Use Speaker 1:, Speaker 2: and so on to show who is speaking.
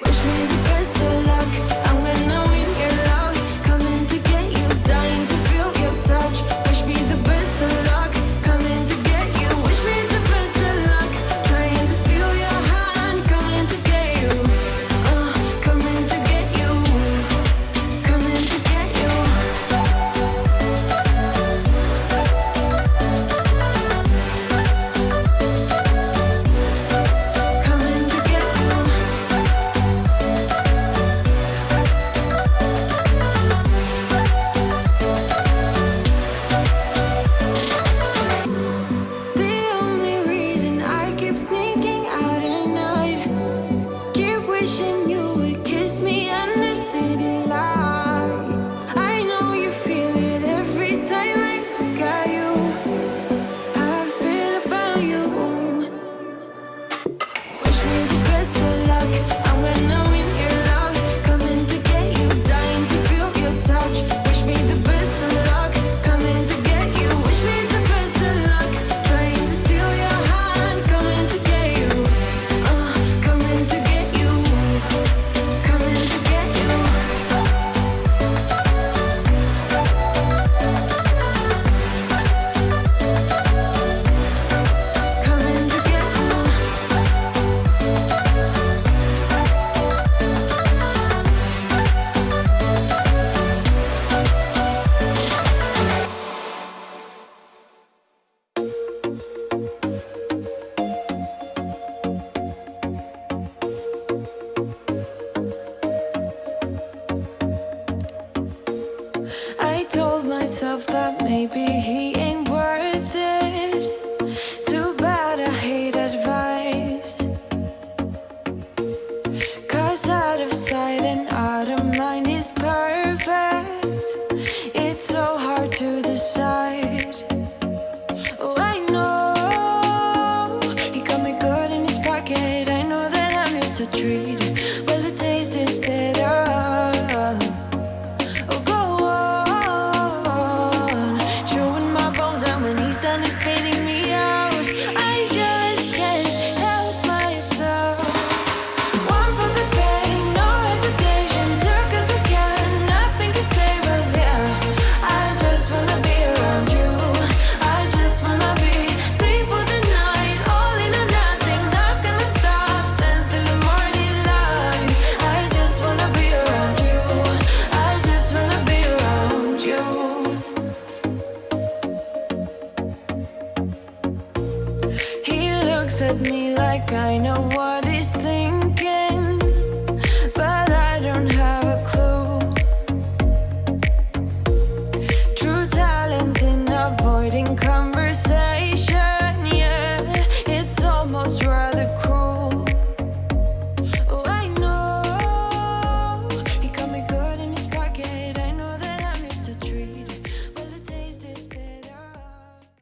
Speaker 1: Wish me the best. treat. Well, the taste is bitter. Oh, go on, chewing my bones out when he's done and spitting me out. I just can't help myself. One for the pain, no hesitation. Took us again, nothing can save us. Yeah, I just wanna be around you. I just wanna be free for the night, all in or nothing. Not gonna stop, dance till the morning light. I just wanna be around you. I just wanna be around you. He looks at me like I know what